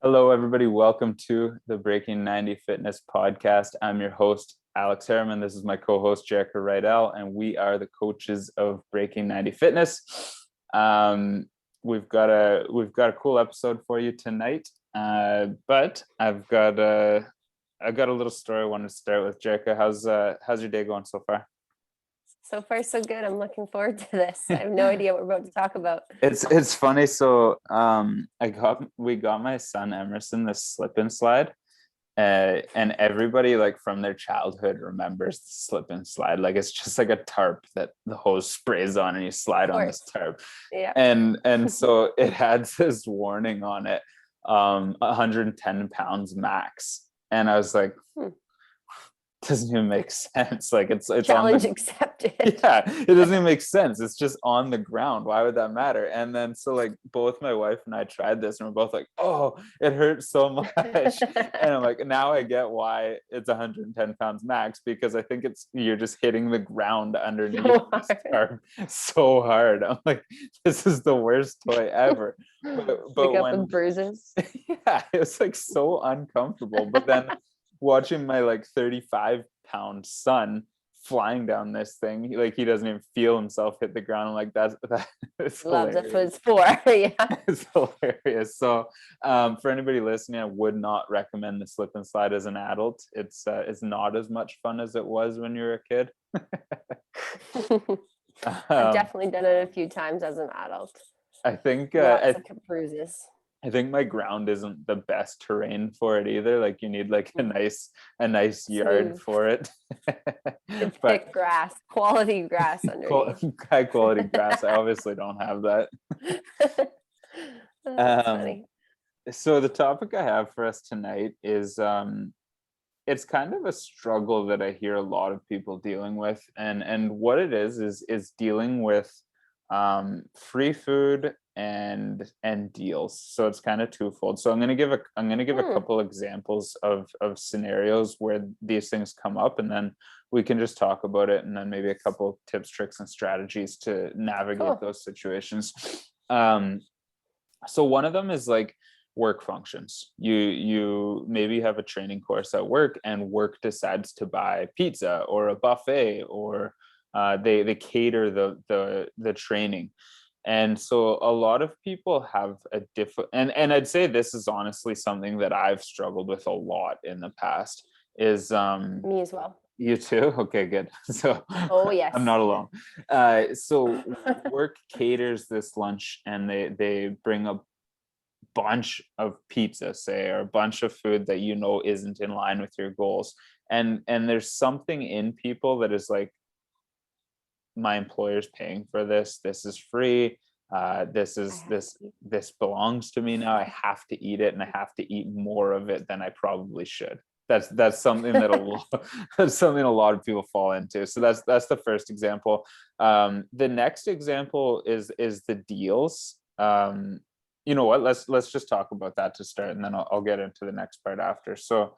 Hello, everybody. Welcome to the Breaking 90 Fitness Podcast. I'm your host, Alex Harriman. This is my co-host, Jerrika and we are the coaches of Breaking 90 Fitness. We've got a cool episode for you tonight, but I've got a little story I wanted to start with. Jerrika, how's your day going so far? So far, so good. I'm looking forward to this. I have no idea what we're about to talk about. It's funny. So we got my son Emerson this slip and slide, and everybody like from their childhood remembers the slip and slide. Like it's just like a tarp that the hose sprays on and you slide on this tarp. Yeah. And so it had this warning on it, 110 pounds max. And I was like, doesn't even make sense. Like it's challenge accepted. Yeah, it doesn't even make sense. It's just on the ground. Why would that matter? And then so like both my wife and I tried this and we're both like, oh, it hurts so much. And I'm like, now I get why it's 110 pounds max, because I think you're just hitting the ground underneath this tarp so hard. I'm like, this is the worst toy ever. But with bruises. Yeah, it was like so uncomfortable. But then watching my like 35-pound son flying down this thing, he doesn't even feel himself hit the ground. I'm like, that's Love, that's what it's for. Yeah, it's hilarious. So for anybody listening, I would not recommend the slip and slide as an adult. It's not as much fun as it was when you were a kid. I've definitely done it a few times as an adult. I think lots of bruises. I think my ground isn't the best terrain for it either. Like you need like a nice yard for it. Thick grass, quality grass underneath. High quality grass. I obviously don't have that. That's funny. So the topic I have for us tonight is it's kind of a struggle that I hear a lot of people dealing with, and what it is dealing with free food and deals. So it's kind of twofold. So I'm going to give a couple examples of scenarios where these things come up, and then we can just talk about it, and then maybe a couple tips, tricks, and strategies to navigate those situations. So one of them is like work functions. You maybe have a training course at work, and work decides to buy pizza or a buffet, or they cater the training. And so a lot of people have a and I'd say this is honestly something that I've struggled with a lot in the past is me as well. You too? Okay, good. So yes, I'm not alone. So work caters this lunch, and they bring a bunch of pizza, say, or a bunch of food that isn't in line with your goals. And there's something in people that is like, my employer's paying for this. This is free. This belongs to me now. I have to eat it, and I have to eat more of it than I probably should. That's something that a lot of people fall into. So that's the first example. The next example is the deals. You know what? Let's just talk about that to start, and then I'll get into the next part after. So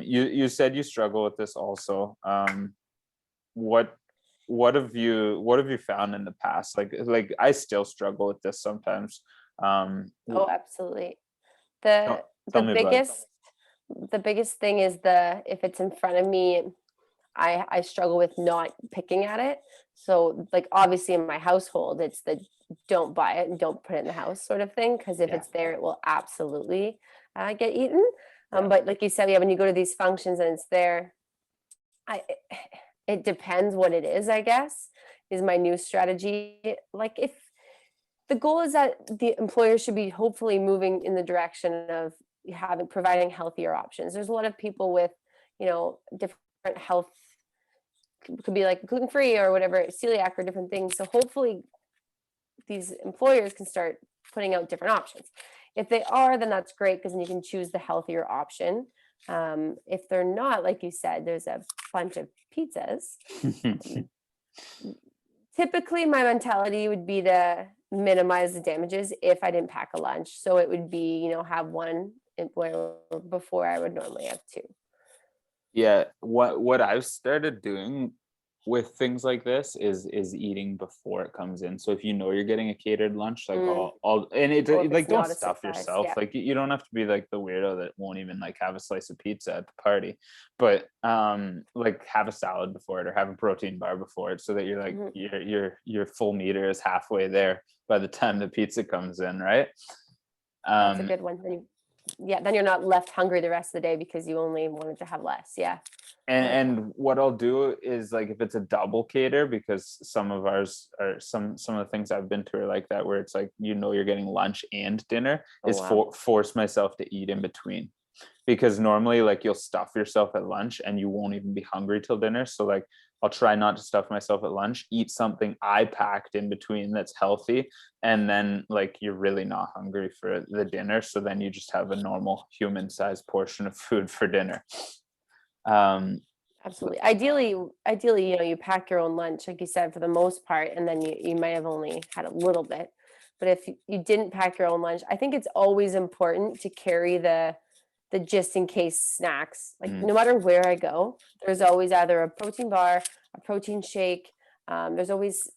you said you struggle with this also. What have you found in the past? Like I still struggle with this sometimes. Absolutely. The biggest thing is if it's in front of me, I struggle with not picking at it. So like obviously in my household, it's the don't buy it and don't put it in the house sort of thing, because if it's there, it will absolutely get eaten. But like you said, when you go to these functions and it's there, it depends what it is, I guess, is my new strategy. Like if the goal is that the employer should be hopefully moving in the direction of providing healthier options. There's a lot of people with, different health, could be like gluten-free or whatever, celiac or different things. So hopefully these employers can start putting out different options. If they are, then that's great, because then you can choose the healthier option. If they're not, like you said, there's a bunch of pizzas. Typically my mentality would be to minimize the damages if I didn't pack a lunch. So it would be, have one before I would normally have two. Yeah, what I've started doing with things like this is eating before it comes in. So if you know you're getting a catered lunch, like Mm. all and Or if like it's don't not a stuff surprise, yourself. yeah. Like you don't have to be like the weirdo that won't even like have a slice of pizza at the party, but like have a salad before it or have a protein bar before it so that you're like Mhm. your full meter is halfway there by the time the pizza comes in, right? That's a Um good one. Yeah, then you're not left hungry the rest of the day because you only wanted to have less. Yeah. and what I'll do is like if it's a double cater, because some of ours are some of the things I've been to are like that, where it's like you're getting lunch and dinner, Oh is wow. force myself to eat in between, because normally like you'll stuff yourself at lunch and you won't even be hungry till dinner. So like I'll try not to stuff myself at lunch, eat something I packed in between that's healthy, and then like you're really not hungry for the dinner. So then you just have a normal human sized portion of food for dinner. Um, Absolutely. Ideally, you pack your own lunch, like you said, for the most part, and then you might have only had a little bit. But if you didn't pack your own lunch, I think it's always important to carry the just in case snacks. Like mm, no matter where I go, there's always either a protein bar, a protein shake. There's always,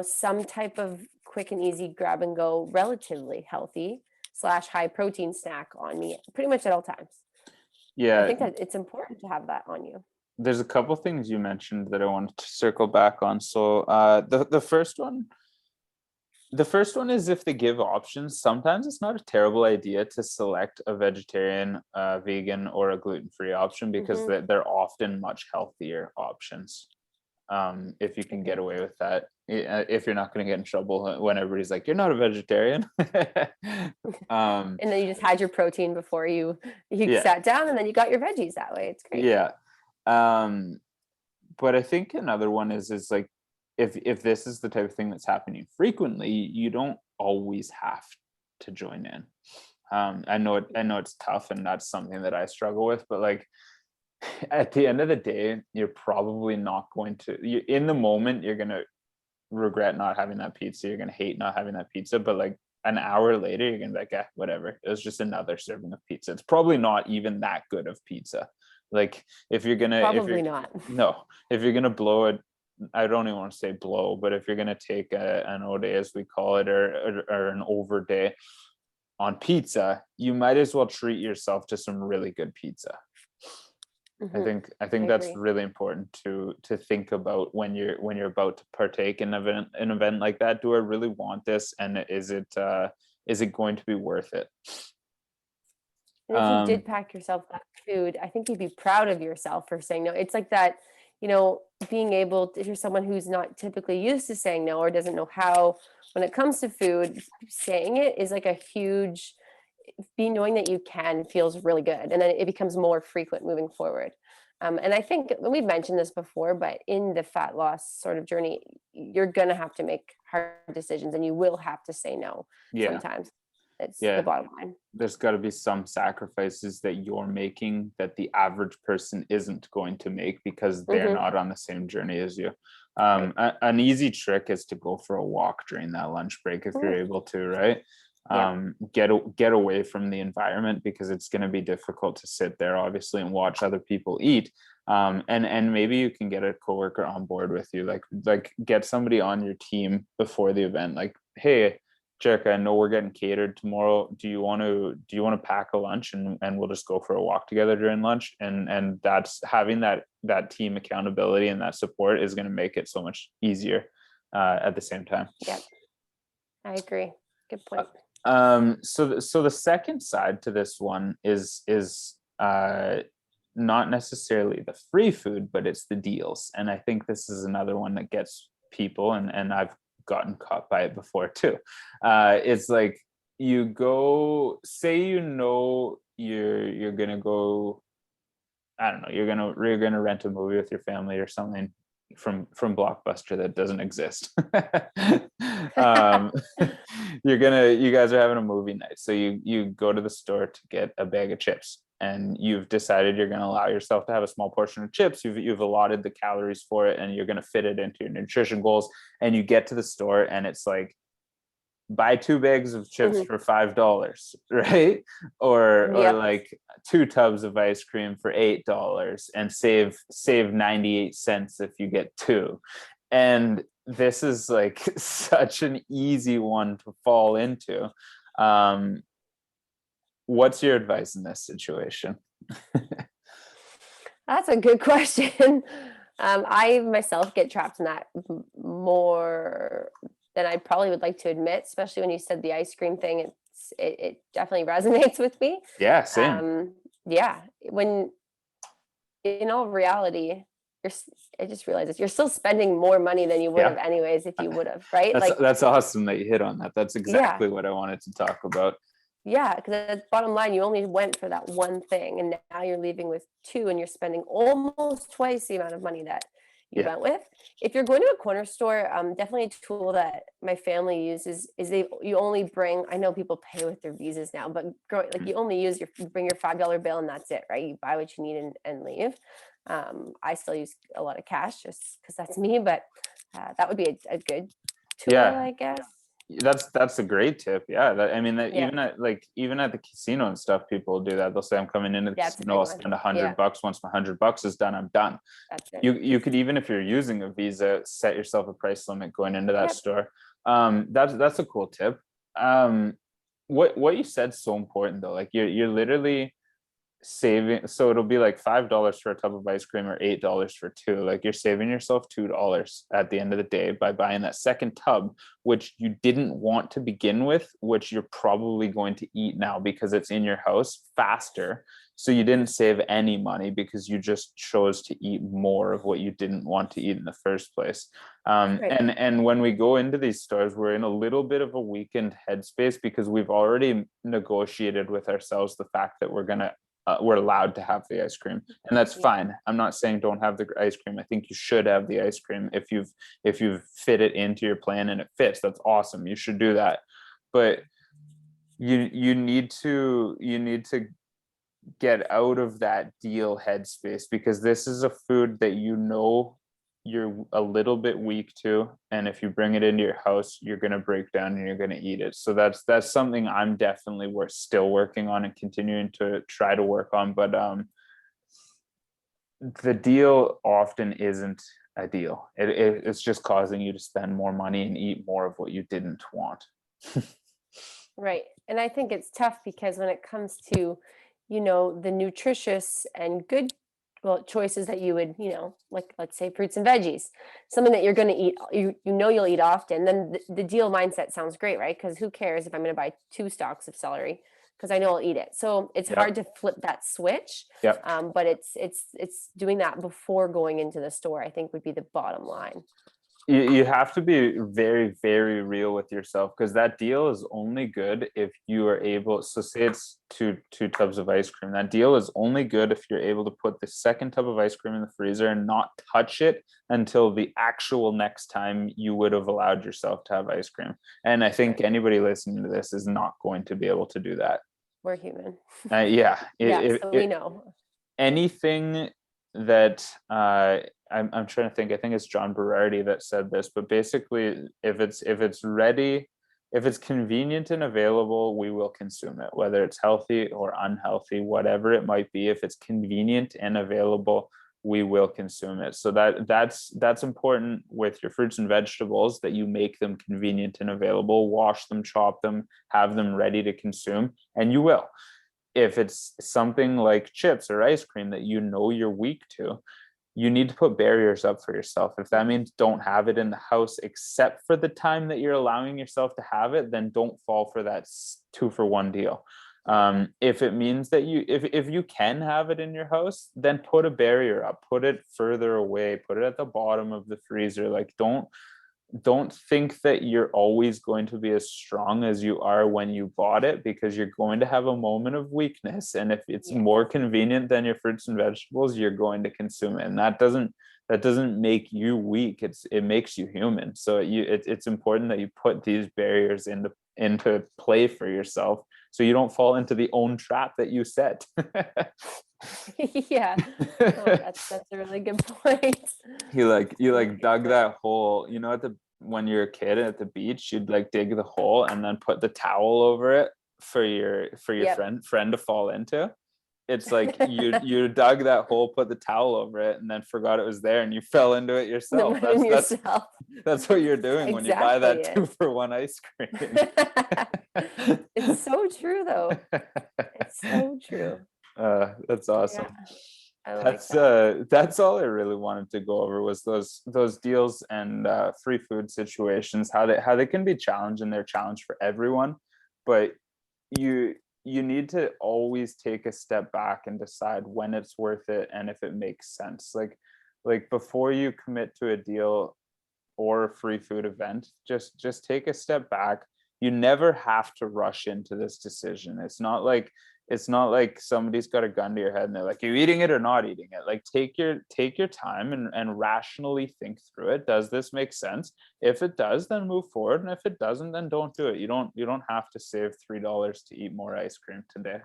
some type of quick and easy grab and go, relatively healthy slash high protein snack on me pretty much at all times. I yeah, think that it's important to have that on you. there's a couple things you mentioned that I wanted to circle back on. So the first one is, if they give options, sometimes it's not a terrible idea to select a vegetarian, vegan, or a gluten-free option, because Mhm. they're often much healthier options. If you can get Agree. away with that, if you're not going to get in trouble when everybody's like, "You're not a vegetarian." um, And then you just had your protein before you yeah, sat down, and then you got your veggies that way. It's great. yeah. Um, but I think another one is like, if this is the type of thing that's happening frequently, you don't always have to join in. I know it's tough, and that's something that I struggle with, but like at the end of the day, you're probably not going to, in the moment you're gonna regret not having that pizza, you're gonna hate not having that pizza, but like an hour later you're gonna be like, whatever, it was just another serving of pizza. It's probably not even that good of pizza. Like if you're Probably not. no, if you're gonna blow it, I don't even want to say blow, but if you're gonna take an O day, as we call it, or an over day on pizza, you might as well treat yourself to some really good pizza. I Hmm. think I I think that's agree. really important to think about when you're about to partake in an event like that. Do I really want this, and is it going to be worth it? And if you Um, did pack yourself that food, I think you'd be proud of yourself for saying no. It's like that, being able to, if you're someone who's not typically used to saying no or doesn't know how, when it comes to food, saying it is like a huge, be knowing that you can feels really good. And then it becomes more frequent moving forward. And I think we've mentioned this before, but in the fat loss sort of journey, you're going to have to make hard decisions and you will have to say no yeah, sometimes. It's the yeah. bottom line. There's got to be some sacrifices that you're making that the average person isn't going to make, because they're Hmm. not on the same journey as you. Right. An easy trick is to go for a walk during that lunch break if you're Mm, able to, right? yeah. Get away from the environment, because it's going to be difficult to sit there, obviously, and watch other people eat. And maybe you can get a coworker on board with you, like get somebody on your team before the event, like, hey, Jerrika, I know we're getting catered tomorrow. Do you want to pack a lunch, and we'll just go for a walk together during lunch? And that's having that team accountability and that support is going to make it so much easier at the same time. Yeah. I agree. Good point. So the second side to this one is not necessarily the free food, but it's the deals. And I think this is another one that gets people, and I've gotten caught by it before too. It's like, you go, say, you're gonna go, I don't know, you're gonna rent a movie with your family or something from Blockbuster that doesn't exist. um, you guys are having a movie night, so you go to the store to get a bag of chips, and you've decided you're going to allow yourself to have a small portion of chips. You've allotted the calories for it, and you're going to fit it into your nutrition goals. And you get to the store, and it's like buy 2 bags of chips Mhm. for $5, right? Or Yep. like 2 tubs of ice cream for $8 and save 98 cents if you get two. And this is like such an easy one to fall into. Um, what's your advice in this situation? That's a good question. I myself get trapped in that more than I probably would like to admit, especially when you said the ice cream thing. It definitely resonates with me. Yeah, same. Yeah, when in all reality, I just realized this. You're still spending more money than you would have Yeah. anyways if you would have, right? That's Like, that's awesome that you hit on that. That's yeah, exactly what I wanted to talk about. yeah, because at bottom line, you only went for that one thing, and now you're leaving with two, and you're spending almost twice the amount of money that you Yeah. went with. If you're going to a corner store, definitely a tool that my family uses is you only bring. I know people pay with their visas now, but like you only you bring your $5 bill, and that's it, right? You buy what you need and leave. I still use a lot of cash just because that's me, but that would be a good tool, Yeah. I guess. That's a great tip. Yeah. I mean, that Yeah, even at the casino and stuff, people do that. They'll say, I'm coming into the yeah, it's a casino, big I'll one. spend a hundred Yeah, bucks. Once my $100 is done, I'm done. that's it. You could, even if you're using a Visa, set yourself a price limit going into that Yep. store. That's a cool tip. Um, what you said is so important though. Like you're literally saving, so it'll be like $5 for a tub of ice cream or $8 for two. Like you're saving yourself $2 at the end of the day by buying that second tub, which you didn't want to begin with, which you're probably going to eat now because it's in your house faster. So you didn't save any money because you just chose to eat more of what you didn't want to eat in the first place. Right. And when we go into these stores, we're in a little bit of a weakened headspace because we've already negotiated with ourselves the fact that we're allowed to have the ice cream, and that's Yeah. fine. I'm not saying don't have the ice cream. I think you should have the ice cream if you've fit it into your plan and it fits. That's awesome. You should do that. But you need to get out of that deal headspace, because this is a food that you're a little bit weak to, and if you bring it into your house, you're going to break down and you're going to eat it. So that's something I'm definitely still working on and continuing to try to work on. But the deal often isn't a deal. It's just causing you to spend more money and eat more of what you didn't want. Right. And I think it's tough because when it comes to, the nutritious and good, well, choices that you would, like let's say fruits and veggies, something that you're going to eat, you'll eat often, then the deal mindset sounds great, right? Because who cares if I'm going to buy 2 stalks of celery because I know I'll eat it. So it's hard Yep. to flip that switch. Yep. But it's doing that before going into the store, I think would be the bottom line. You have to be very, very real with yourself, because that deal is only good if you are able. So say it's two tubs of ice cream. That deal is only good if you're able to put the second tub of ice cream in the freezer and not touch it until the actual next time you would have allowed yourself to have ice cream. And I think Right. anybody listening to this is not going to be able to do that. We're human. Yeah. Yeah. So we know. Anything that I'm trying to think. I think it's John Berardi that said this, but basically, if it's ready, if it's convenient and available, we will consume it, whether it's healthy or unhealthy, whatever it might be. If it's convenient and available, we will consume it. So that's important with your fruits and vegetables, that you make them convenient and available, wash them, chop them, have them ready to consume, and you will. If it's something like chips or ice cream that you're weak to, you need to put barriers up for yourself. If that means don't have it in the house except for the time that you're allowing yourself to have it, then don't fall for that 2-for-1 deal. If it means that if you can have it in your house, then put a barrier up, put it further away, put it at the bottom of the freezer. Like don't think that you're always going to be as strong as you are when you bought it, because you're going to have a moment of weakness, and if it's Yeah. more convenient than your fruits and vegetables, you're going to consume it. And that doesn't make you weak. It makes you human. So it's important that you put these barriers into play for yourself, so you don't fall into the own trap that you set. Yeah. Oh, that's a really good point. You Really good dug point. that hole, at the when you're a kid at the beach, you'd like dig the hole and then put the towel over it for your Yep. friend to fall into. It's like you dug that hole, put the towel over it, and then forgot it was there, and you fell into it yourself. In yourself. That's what you're doing when you buy Exactly that it. 2-for-1 ice cream. It's so true, though. It's so true. That's Yeah, awesome. I like that. That's all I really wanted to go over was those deals and free food situations, how they can be challenging. They're challenge for everyone, but you you need to always take a step back and decide when it's worth it and if it makes sense. Like before you commit to a deal or a free food event, just take a step back. You never have to rush into this decision. It's not like somebody's got a gun to your head and they're like, you're eating it or not eating it. Like take your time and rationally think through it. Does this make sense? If it does, then move forward. And if it doesn't, then don't do it. You don't have to save $3 to eat more ice cream today.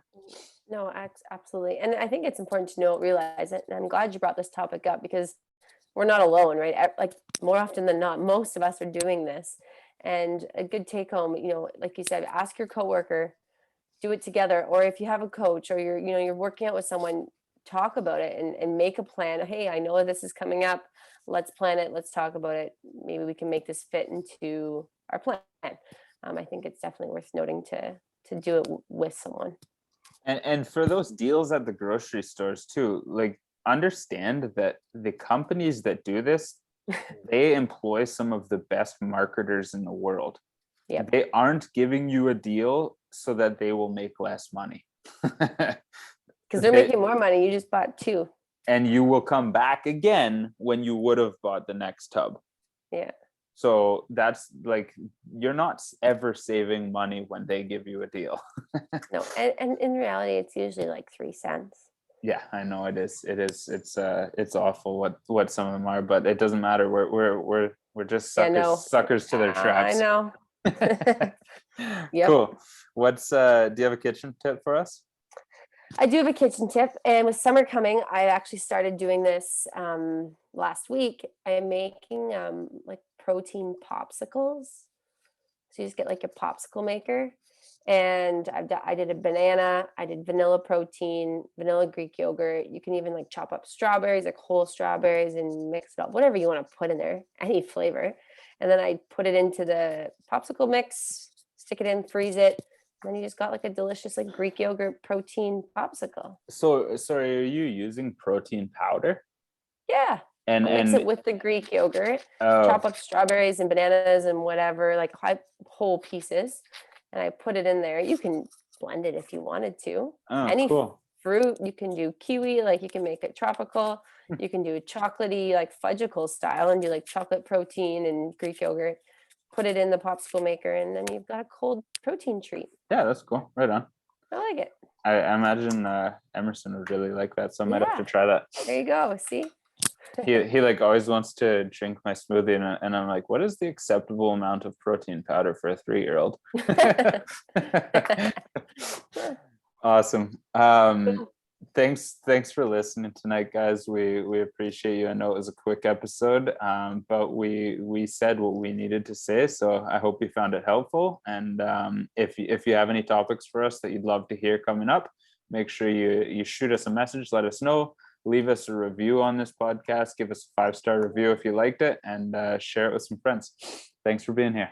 No, absolutely. And I think it's important to realize it. And I'm glad you brought this topic up because we're not alone, right? Like more often than not, most of us are doing this. And a good take home, like you said, ask your coworker, do it together. Or if you have a coach or you're working out with someone, talk about it and make a plan. Hey, I know this is coming up. Let's plan it. Let's talk about it. Maybe we can make this fit into our plan. I think it's definitely worth noting to do it with someone. And for those deals at the grocery stores too, like understand that the companies that do this, they employ some of the best marketers in the world. Yep. They aren't giving you a deal so that they will make less money. Because they're making more money. You just bought two. And you will come back again when you would have bought the next tub. Yeah. So that's like, you're not ever saving money when they give you a deal. No, and in reality, it's usually like 3 cents. Yeah, I know it is. It's awful what some of them are, but it doesn't matter. We're just suckers to their I traps. know. Yep. Cool. Do you have a kitchen tip for us? I do have a kitchen tip, and with summer coming, I actually started doing this last week. I am making like protein popsicles. So you just get like a popsicle maker, and I did a banana, I did vanilla protein, vanilla Greek yogurt. You can even like chop up strawberries, like whole strawberries, and mix it up, whatever you want to put in there, any flavor. And then I put it into the popsicle mix, stick it in, freeze it. And then you just got like a delicious like Greek yogurt protein popsicle. So sorry, are you using protein powder? Yeah. And I'll mix it with the Greek yogurt, chop up strawberries and bananas and whatever, like whole pieces. And I put it in there. You can blend it if you wanted to. Any cool. fruit, you can do kiwi, like you can make it tropical. You can do a chocolatey, like fudgicle style and do like chocolate protein and Greek yogurt. Put it in the popsicle maker, and then you've got a cold protein treat. Yeah, that's cool. Right on. I like it. I imagine Emerson would really like that, so I might have to try that. There you go. See? He like always wants to drink my smoothie, and I'm like, what is the acceptable amount of protein powder for a 3-year-old? Awesome. Thanks for listening tonight, guys. We appreciate you. I know it was a quick episode, but we said what we needed to say, so I hope you found it helpful. And if you have any topics for us that you'd love to hear coming up, make sure you shoot us a message, let us know, leave us a review on this podcast, give us a 5-star review if you liked it, and share it with some friends. Thanks for being here.